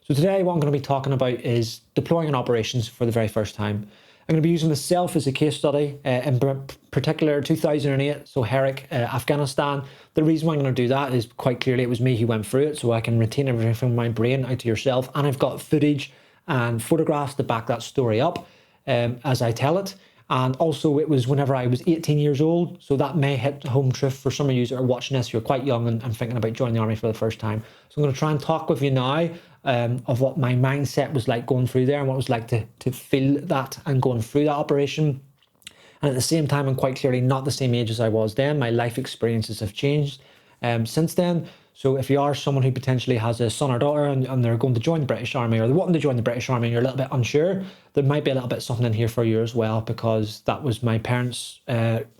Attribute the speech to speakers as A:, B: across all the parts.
A: So today what I'm going to be talking about is deploying in operations for the very first time. I'm going to be using myself as a case study, in particular 2008, so Herrick, Afghanistan. The reason why I'm going to do that is quite clearly it was me who went through it, so I can retain everything from my brain out to yourself, and I've got footage and photographs to back that story up as I tell it. And also it was whenever I was 18 years old, so that may hit home truth for some of you that are watching this. You're quite young and thinking about joining the army for the first time. So I'm going to try and talk with you now of what my mindset was like going through there and what it was like to feel that and going through that operation. And at the same time, I'm quite clearly not the same age as I was then. My life experiences have changed since then. So if you are someone who potentially has a son or daughter and they're going to join the British Army, or they're wanting to join the British Army and you're a little bit unsure, there might be a little bit something in here for you as well, because that was my parents'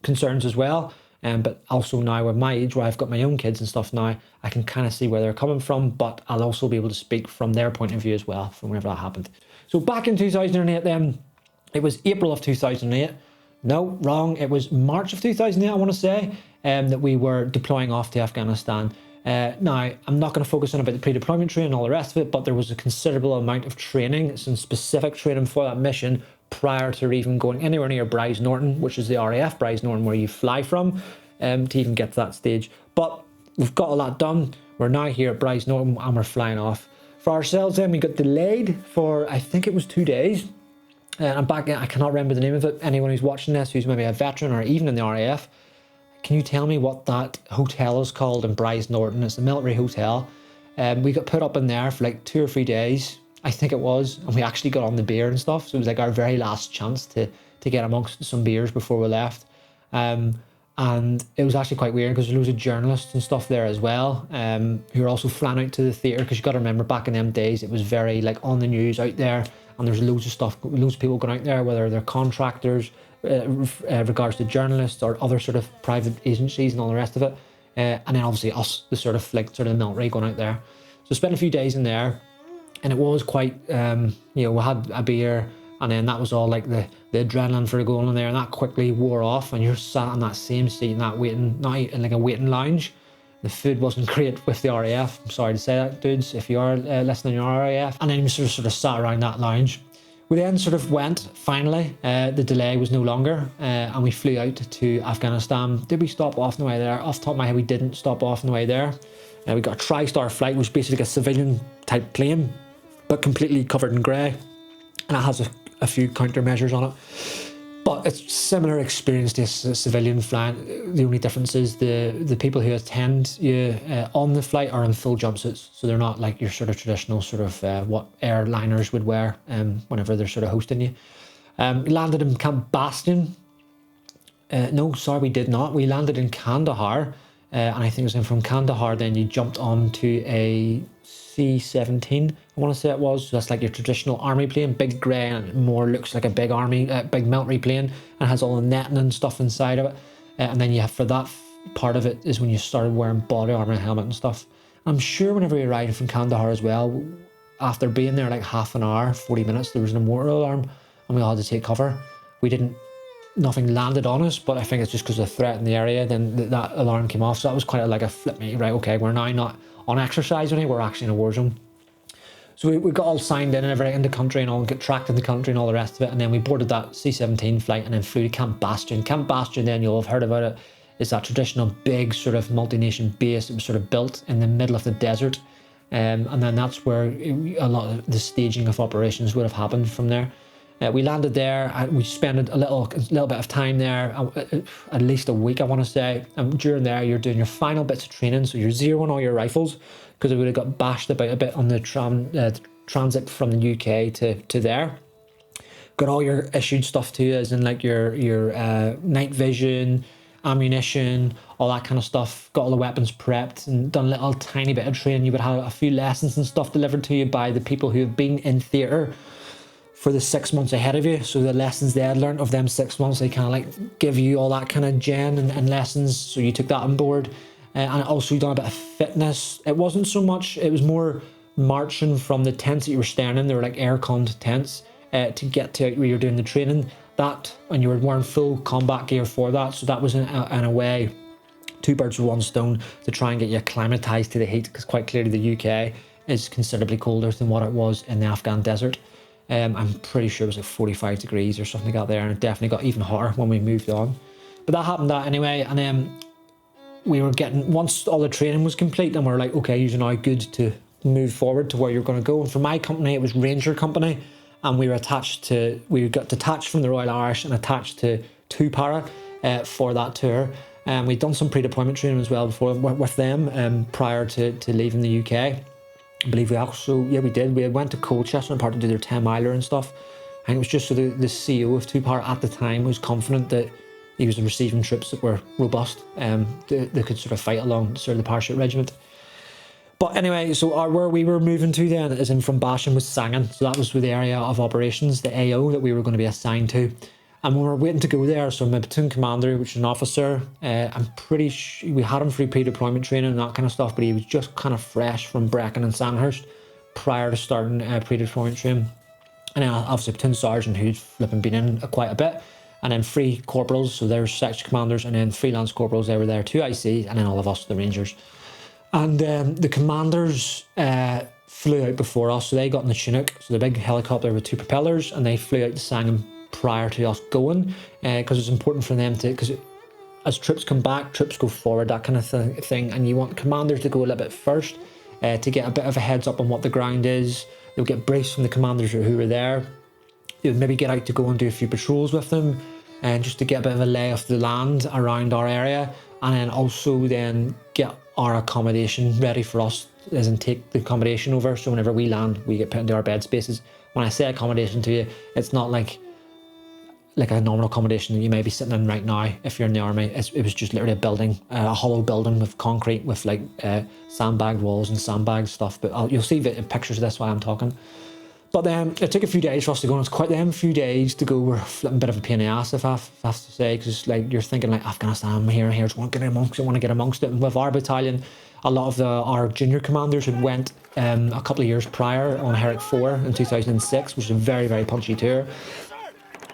A: concerns as well. But also now with my age, where I've got my own kids and stuff now, I can kind of see where they're coming from, but I'll also be able to speak from their point of view as well, from whenever that happened. So back in 2008 then, it was April of 2008. No, wrong. It was March of 2008, I want to say, that we were deploying off to Afghanistan. Now, I'm not going to focus on about the pre-deployment training and all the rest of it, but there was a considerable amount of training, some specific training for that mission prior to even going anywhere near Bryce Norton, which is the RAF Bryce Norton, where you fly from, to even get to that stage. But we've got all that done. We're now here at Bryce Norton and we're flying off. For ourselves then, we got delayed for, I think it was 2 days. I'm back, I cannot remember the name of it. Anyone who's watching this, who's maybe a veteran or even in the RAF, can you tell me what that hotel is called in Bryce Norton? It's a military hotel. We got put up in there for like 2 or 3 days, I think it was, and we actually got on the beer and stuff. So it was like our very last chance to get amongst some beers before we left. And it was actually quite weird because there was loads of journalists and stuff there as well, who were also flying out to the theatre, because you got to remember back in them days it was very like on the news out there, and there's loads of stuff, loads of people going out there, whether they're contractors, regards to journalists or other sort of private agencies and all the rest of it, and then obviously us, the sort of military going out there. So spent a few days in there, and it was quite we had a beer, and then that was all like the adrenaline for going in there, and that quickly wore off, and you're sat on that same seat in that waiting, not in like a waiting lounge. The food wasn't great with the RAF, I'm sorry to say that, dudes, if you are listening to your RAF. And then we sort of sat around that lounge. We then sort of went, finally, the delay was no longer, and we flew out to Afghanistan. Did we stop off on the way there? Off the top of my head, we didn't stop off on the way there. We got a tri-star flight, which is basically a civilian type plane, but completely covered in grey, and it has a few countermeasures on it. But it's similar experience to civilian flying. The only difference is the people who attend you on the flight are in full jumpsuits, so they're not like your sort of traditional sort of what airliners would wear whenever they're sort of hosting you. We landed in Camp Bastion. No, sorry, we did not. We landed in Kandahar, and I think it was then from Kandahar then you jumped onto a C-17, I want to say it was. So that's like your traditional army plane, big grey, and more looks like a big army, big military plane, and has all the netting and stuff inside of it. And then you have, for that part of it is when you started wearing body armour and helmet and stuff. I'm sure whenever we arrived from Kandahar as well, after being there like half an hour, 40 minutes, there was an mortar alarm and we all had to take cover. Nothing landed on us, but I think it's just because of the threat in the area, then that alarm came off. So that was quite like a flip me, right, okay, we're now not on exercise only, we're actually in a war zone. So we got all signed in and everything in the country and all, get tracked in the country and all the rest of it, and then we boarded that C-17 flight and then flew to Camp Bastion. Camp Bastion, then you'll have heard about it, is that traditional big sort of multi-nation base. It was sort of built in the middle of the desert, and then that's where a lot of the staging of operations would have happened from there. We landed there, we spent a little bit of time there, at least a week I want to say, and during there you're doing your final bits of training, so you're zeroing all your rifles, because it would have got bashed about a bit on the transit from the UK to there. Got all your issued stuff to you, as in like your night vision, ammunition, all that kind of stuff. Got all the weapons prepped and done a little tiny bit of training. You would have a few lessons and stuff delivered to you by the people who have been in theatre for the 6 months ahead of you. So the lessons they had learned of them 6 months, they kind of like give you all that kind of gen and lessons. So you took that on board. And also done a bit of fitness. It wasn't so much, it was more marching from the tents that you were staying in. They were like air-conned tents to get to where you're doing the training. That, and you were wearing full combat gear for that. So that was in a way 2 birds with 1 stone to try and get you acclimatized to the heat, because quite clearly the UK is considerably colder than what it was in the Afghan desert. I'm pretty sure it was like 45 degrees or something like that there, and it definitely got even hotter when we moved on. But that happened anyway, and then we were getting, once all the training was complete, and we are like, okay, you're now good to move forward to where you're going to go. And for my company, it was Ranger Company, and we got detached from the Royal Irish and attached to 2 Para for that tour. And we'd done some pre-deployment training as well before with them prior to leaving the UK. I believe we also, we did. We went to Colchester and part to do their 10-miler and stuff. And it was just so the CEO of 2 Para at the time was confident that he was receiving troops that were robust, they could sort of fight along sort of the parachute regiment. But anyway, so where we were moving to then is from Bastion was Sangin. So that was the area of operations, the AO that we were going to be assigned to. And when we were waiting to go there, so my platoon commander, which is an officer, I'm pretty sure we had him through pre-deployment training and that kind of stuff, but he was just kind of fresh from Brecon and Sandhurst prior to starting pre-deployment training. And then obviously platoon sergeant who'd flipping been in quite a bit. And then 3 corporals, so there's section commanders, and then 3 lance corporals, they were there, 2 ICs, and then all of us, the Rangers. And the commanders flew out before us, so they got in the Chinook, so the big helicopter with 2 propellers, and they flew out to Sangin prior to us going, because it's important for them to, because as troops come back, troops go forward, that kind of thing, and you want commanders to go a little bit first to get a bit of a heads up on what the ground is. They'll get briefs from the commanders who were there. They'll maybe get out to go and do a few patrols with them, and just to get a bit of a lay of the land around our area, and then also then get our accommodation ready for us, as in take the accommodation over, so whenever we land we get put into our bed spaces. When I say accommodation to you, it's not like a normal accommodation that you may be sitting in right now if you're in the army. It was just literally a building, a hollow building with concrete with like sandbagged walls and sandbagged stuff, but you'll see pictures of this while I'm talking. But then it took a few days for us to go, and it's quite them few days to go were a bit of a pain in the ass, if I have to say, because like you're thinking like Afghanistan, I'm here, just want to get amongst it. And with our battalion, a lot of our junior commanders had went a couple of years prior on Herrick 4 in 2006, which is a very, very punchy tour.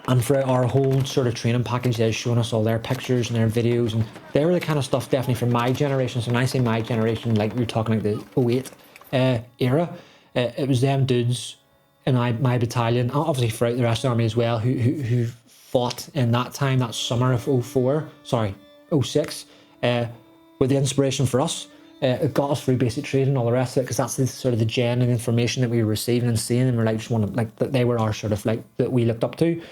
A: And for our whole sort of training package, they're showing us all their pictures and their videos, and they were the kind of stuff definitely for my generation. So when I say my generation, like you're talking like the 08 era, it was them dudes in my battalion, and obviously throughout the rest of the army as well, who fought in that time, that summer of 06, with the inspiration for us. It got us through basic training and all the rest of it, because that's the sort of the gen and information that we were receiving and seeing, and we're like, just want to, like, that they were our sort of like, that we looked up to.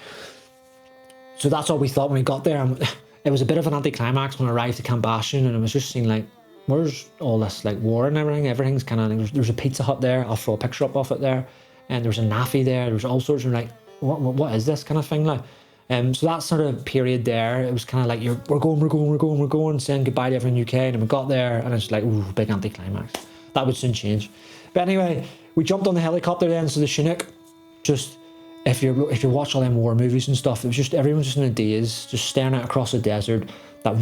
A: So that's all we thought when we got there. And it was a bit of an anticlimax when we arrived to Camp Bastion, and it was just seeing like, where's all this like war and everything? Everything's kind of, there's a Pizza Hut there, I'll throw a picture up of it there, and there was a NAFI there, there was all sorts of like, what is this kind of thing like? So that sort of period there, it was kind of like we're going, saying goodbye to everyone in UK, and then we got there, and it's like, ooh, big anticlimax. That would soon change. But anyway, we jumped on the helicopter then, so the Chinook, just if you watch all them war movies and stuff, it was just everyone just in a daze, just staring out across the desert, that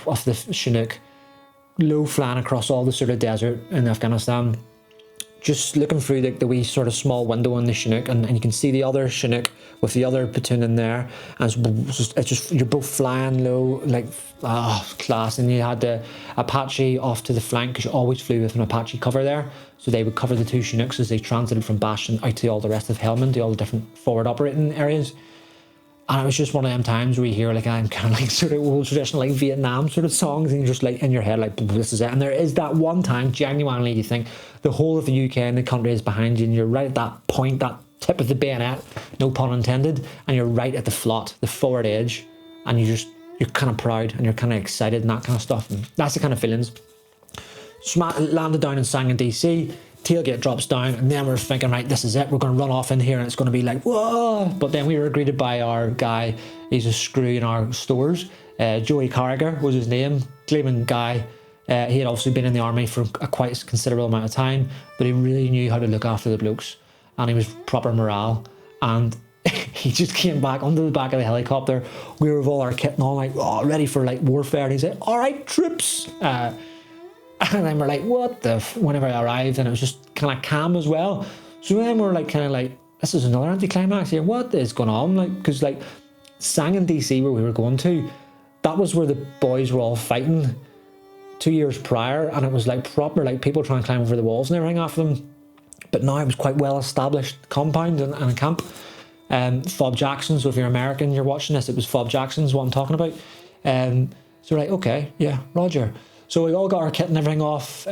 A: off the Chinook, low flying across all the sort of desert in Afghanistan. Just looking through the wee sort of small window in the Chinook, and you can see the other Chinook with the other platoon in there, and it's just you're both flying low, like class. And you had the Apache off to the flank, because you always flew with an Apache cover there, so they would cover the 2 Chinooks as they transited from Bastion out to all the rest of Helmand, to all the different forward operating areas. And it was just one of them times where you hear like, I'm kind of like sort of old traditional like Vietnam sort of songs, and you're just like in your head like, this is it. And there is that one time genuinely you think the whole of the UK and the country is behind you, and you're right at that point, that tip of the bayonet, no pun intended, and you're right at the flot, the forward edge, and you're kind of proud and you're kind of excited and that kind of stuff. And that's the kind of feelings. Landed down in Sangin DC, tailgate drops down, and then we're thinking, right, this is it, we're going to run off in here and it's going to be like, whoa. But then we were greeted by our guy, he's a screw in our stores, Joey Carragher was his name, gleaming guy. He had obviously been in the army for a quite considerable amount of time, but he really knew how to look after the blokes, and he was proper morale. And he just came back onto the back of the helicopter. We were with all our kit and all, like, ready for like warfare, and he said, all right, troops. And then we're like, what the whenever I arrived, and it was just kind of calm as well. So then we're like, kind of like, this is another anticlimax here, what is going on? Like, because like Sangin DC, where we were going to, that was where the boys were all fighting 2 years prior, and it was like proper, like people trying to climb over the walls and everything after them. But now it was quite well established compound and a camp. Fob Jackson, so if you're American, you're watching this, it was Fob Jackson's what I'm talking about. So we're like, okay, yeah, roger. So we all got our kit and everything off,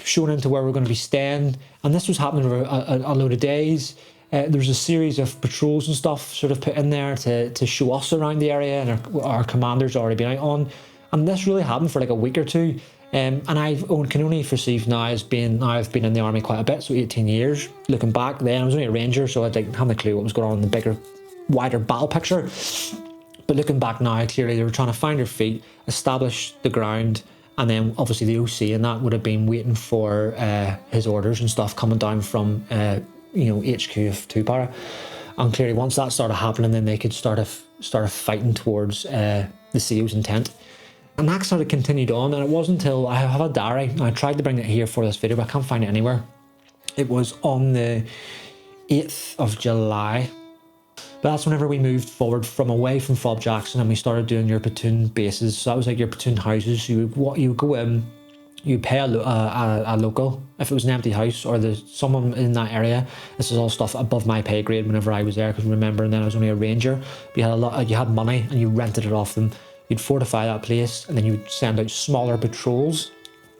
A: shown into where we're going to be staying, and this was happening over a load of days. There was a series of patrols and stuff sort of put in there to show us around the area, and our commander's already been out on. And this really happened for like a week or two. And I can only perceive now as being, now I've been in the army quite a bit, so 18 years. Looking back then, I was only a ranger, so I didn't have a clue what was going on in the bigger, wider battle picture. But looking back now, clearly they were trying to find their feet, establish the ground, and then obviously the OC and that would have been waiting for his orders and stuff coming down from HQ of 2 Para. And clearly once that started happening, then they could start fighting towards the CO's intent. And that sort of continued on, and it wasn't until I have a diary. I tried to bring it here for this video, but I can't find it anywhere. It was on the 8th of July. But that's whenever we moved forward from away from Fob Jackson and we started doing your platoon bases. So that was like your platoon houses. You would go in, you pay a local if it was an empty house or there's someone in that area. This is all stuff above my pay grade whenever I was there, because remember, and then I was only a ranger. But you had money and you rented it off them. You'd fortify that place, and then you'd send out smaller patrols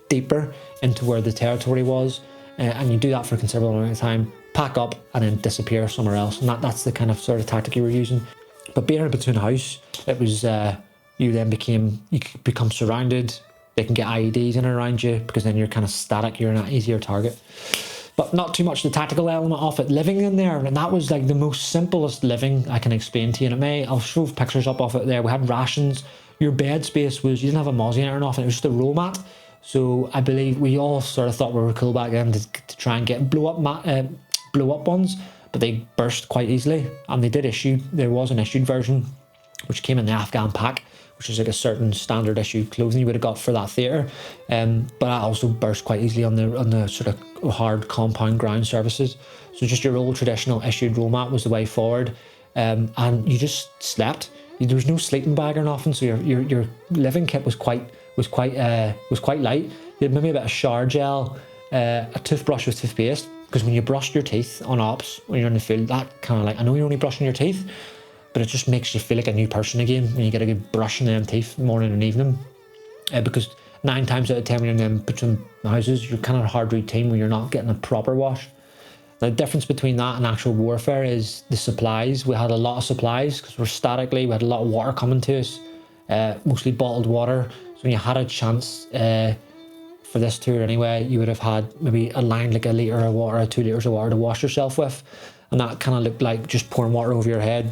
A: deeper into where the territory was, and you do that for a considerable amount of time, pack up and then disappear somewhere else. And that's the kind of sort of tactic you were using. But being in a platoon house, it was you could become surrounded. They can get IEDs in and around you, because then you're kind of static, you're an easier target. But not too much the tactical element of it, living in there, and that was like the most simplest living I can explain to you. And I'll show pictures up of it there. We had rations. Your bed space was, you didn't have a mozzie or nothing, it was just a roll mat. So I believe we all sort of thought we were cool back then to try and get blow up ones, but they burst quite easily. And there was an issued version which came in the Afghan pack, which is like a certain standard issue clothing you would have got for that theatre. But that also burst quite easily on the sort of hard compound ground surfaces. So just your old traditional issued roll mat was the way forward. And you just slept. There was no sleeping bag or nothing, so your living kit was quite light. You had maybe a bit of shower gel, a toothbrush with toothpaste, because when you brushed your teeth on ops when you're in the field, that kind of like, I know you're only brushing your teeth, but it just makes you feel like a new person again when you get a good brush in them teeth morning and evening. Because 9 times out of 10 when you're in them between houses, you're kind of a hard routine when you're not getting a proper wash. The difference between that and actual warfare is the supplies. We had a lot of supplies because we had a lot of water coming to us, mostly bottled water. So when you had a chance for this tour anyway, you would have had maybe a line like 1 litre of water, 2 litres of water to wash yourself with. And that kind of looked like just pouring water over your head,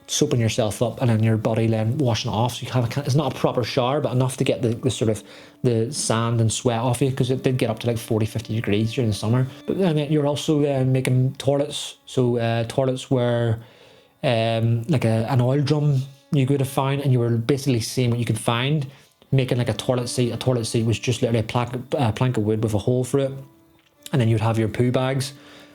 A: soaping yourself up, and then your body then washing it off. So you have it's not a proper shower, but enough to get the sort of the sand and sweat off you, because it did get up to like 40-50 degrees during the summer. But then you're also making toilets. So toilets were like an oil drum you could have found, and you were basically seeing what you could find, making like a toilet seat. A toilet seat was just literally a plank of wood with a hole through it, and then you'd have your poo bags,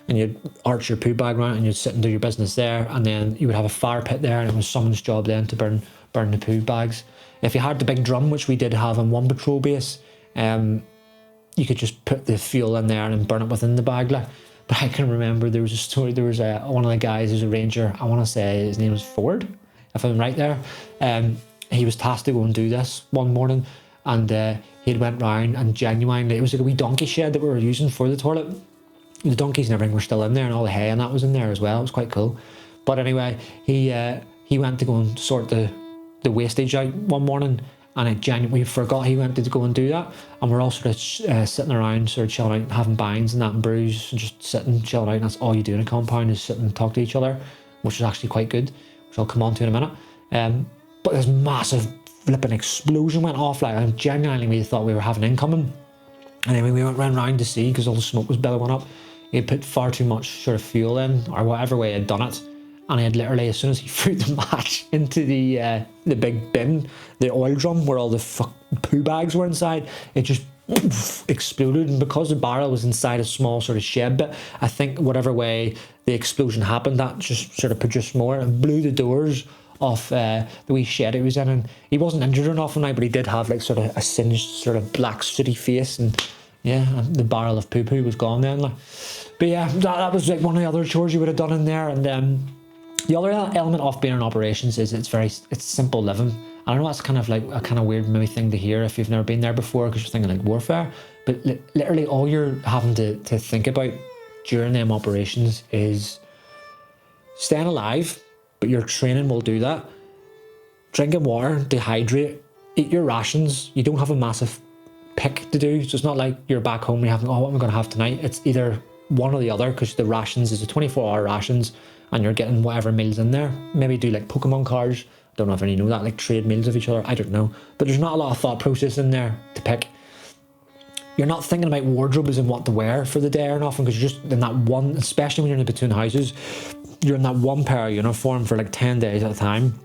A: and you'd arch your poo bag around and you'd sit and do your business there, and then you would have a fire pit there, and it was someone's job then to burn the poo bags. If you had the big drum, which we did have on one patrol base, you could just put the fuel in there and burn it within the bag. But I can remember there was a story, there was one of the guys who's a ranger, I want to say his name was Ford, if I'm right there. He was tasked to go and do this one morning, and he went round and genuinely, it was like a wee donkey shed that we were using for the toilet. The donkeys and everything were still in there, and all the hay and that was in there as well. It was quite cool. But anyway, he went to go and sort the wastage out one morning, and we forgot he went to go and do that, and we're all sort of sitting around, sort of chilling out, having binds and that and brews, and just sitting, chilling out, and that's all you do in a compound, is sit and talk to each other, which is actually quite good, which I'll come on to in a minute. But this massive flipping explosion went off, like, and genuinely we thought we were having incoming. And then we went round to see, because all the smoke was billowing up. He had put far too much sort of fuel in, or whatever way he had done it, and he had literally, as soon as he threw the match into the big bin, the oil drum where all the poo bags were inside, it just exploded. And because the barrel was inside a small sort of shed bit, I think whatever way the explosion happened, that just sort of produced more and blew the doors off the wee shed he was in, and he wasn't injured or nothing now, but he did have like sort of a singed sort of black sooty face, and yeah, and the barrel of poo-poo was gone then. Like. But yeah, that was like one of the other chores you would have done in there. And the other element of being in operations is it's simple living. I know that's kind of like a kind of weird maybe thing to hear if you've never been there before, because you're thinking like warfare, but literally all you're having to think about during them operations is staying alive, but your training will do that. Drinking water, dehydrate, eat your rations. You don't have a massive pick to do, so it's not like you're back home and you have, oh, what am I going to have tonight? It's either one or the other, because the rations is a 24-hour rations and you're getting whatever meals in there. Maybe do like Pokemon cards. Don't know if any know that, like trade meals of each other. I don't know, but there's not a lot of thought process in there to pick. You're not thinking about wardrobes and what to wear for the day or nothing, because you're just in that one, especially when you're in the platoon houses, you're in that one pair of uniform for like 10 days at a time,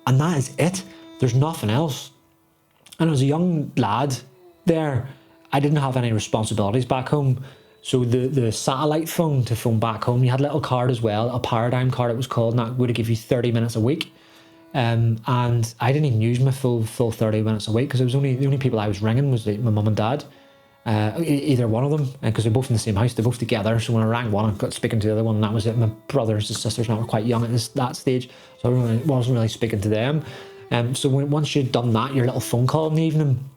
A: and that is it. There's nothing else. And as a young lad there, I didn't have any responsibilities back home. So the satellite phone to phone back home, you had a little card as well, a paradigm card it was called, and that would have give you 30 minutes a week. And I didn't even use my full 30 minutes a week, because it was the only people I was ringing was like my mum and dad, either one of them, because they're both in the same house, they're both together. So when I rang one, I got speaking to the other one, and that was it. My brothers and sisters now were quite young at that stage, so I wasn't really speaking to them. So once you'd done that, your little phone call in the evening,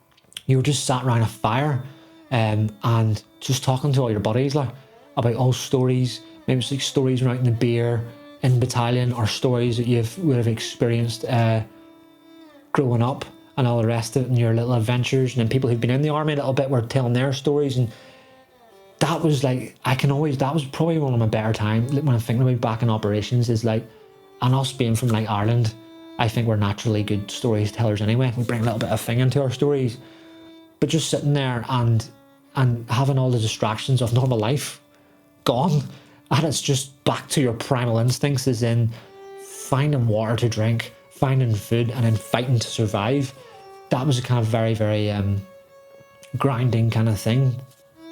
A: you were just sat around a fire, and just talking to all your buddies like about all stories. Maybe it's like stories around the beer in battalion, or stories that you would have experienced growing up and all the rest of it, and your little adventures. And then people who've been in the army a little bit were telling their stories, and that was like, that was probably one of my better times when I'm thinking about back in operations, is like, and us being from like Ireland, I think we're naturally good storytellers anyway. We bring a little bit of thing into our stories, but just sitting there and having all the distractions of normal life gone, and it's just back to your primal instincts, as in finding water to drink, finding food, and then fighting to survive. That was a kind of very, very grinding kind of thing,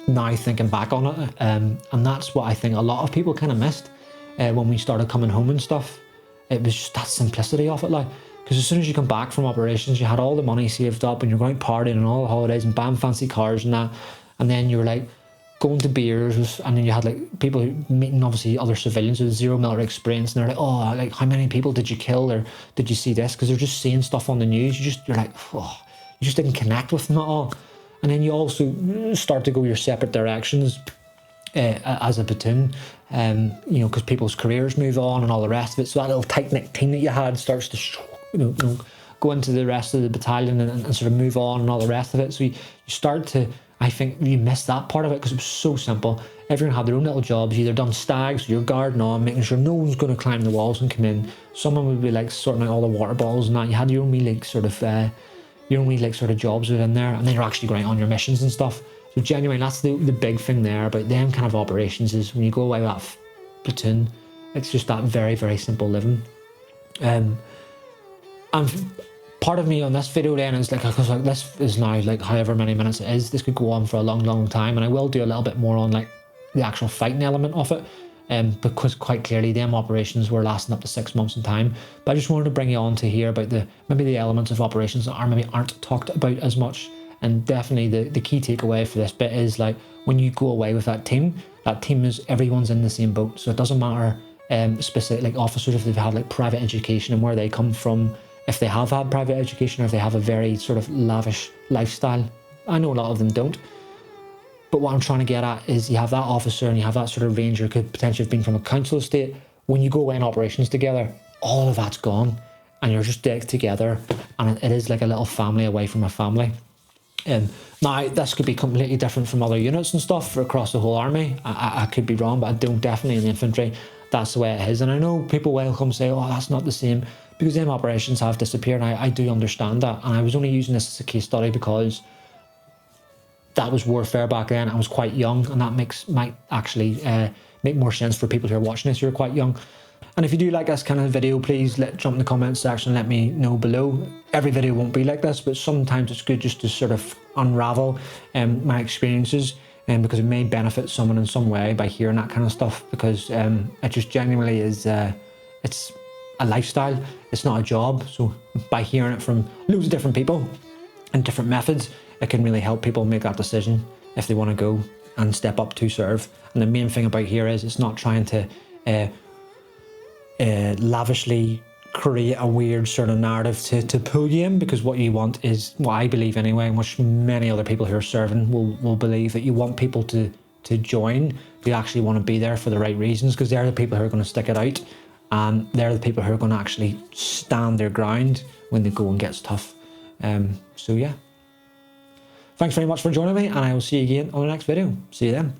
A: now thinking back on it. And that's what I think a lot of people kind of missed when we started coming home and stuff. It was just that simplicity of it, like, because as soon as you come back from operations, you had all the money saved up and you're going partying and all the holidays and buying fancy cars and that, and then you were like going to beers, and then you had like people meeting obviously other civilians with zero military experience, and they're like, oh, like how many people did you kill, or did you see this? Because they're just seeing stuff on the news. You're like, oh, you just didn't connect with them at all. And then you also start to go your separate directions as a platoon, you know, because people's careers move on and all the rest of it. So that little tight-knit team that you had starts to go into the rest of the battalion and sort of move on and all the rest of it. So you start to, I think you miss that part of it, because it was so simple. Everyone had their own little jobs. You either done stags, you're guarding on, making sure no one's going to climb the walls and come in. Someone would be like sorting out all the water bottles and that. You had your own wee like sort of jobs within there, and then you're actually going on your missions and stuff. So genuinely, that's the big thing there about them kind of operations, is when you go away with that platoon, it's just that very, very simple living. And part of me on this video then is like, because like this is now like however many minutes it is, this could go on for a long, long time, and I will do a little bit more on like the actual fighting element of it, because quite clearly them operations were lasting up to 6 months in time. But I just wanted to bring you on to hear about maybe the elements of operations that aren't talked about as much. And definitely the key takeaway for this bit is like, when you go away with that team is everyone's in the same boat. So it doesn't matter specific like officers, if they've had like private education and where they come from, if they have had private education, or if they have a very sort of lavish lifestyle. I know a lot of them don't. But what I'm trying to get at is, you have that officer and you have that sort of ranger, could potentially have been from a council estate. When you go away in operations together, all of that's gone, and you're just together, and it is like a little family away from a family. Now, this could be completely different from other units and stuff across the whole army. I could be wrong, but I don't, definitely in the infantry, that's the way it is. And I know people will come say, oh, that's not the same, because them operations have disappeared. And I do understand that. And I was only using this as a case study because that was warfare back then. I was quite young, and that might actually make more sense for people who are watching this who are quite young. And if you do like this kind of video, please jump in the comments section and let me know below. Every video won't be like this, but sometimes it's good just to sort of unravel my experiences, because it may benefit someone in some way by hearing that kind of stuff, because it just genuinely is, a lifestyle, it's not a job. So by hearing it from loads of different people and different methods, it can really help people make that decision if they want to go and step up to serve. And the main thing about here is it's not trying to lavishly create a weird sort of narrative to pull you in, because what you want is, what I believe anyway, and which many other people who are serving will believe, that you want people to join who actually want to be there for the right reasons, because they're the people who are going to stick it out, and they're the people who are going to actually stand their ground when the going gets tough. So yeah, thanks very much for joining me, and I will see you again on the next video. See you then.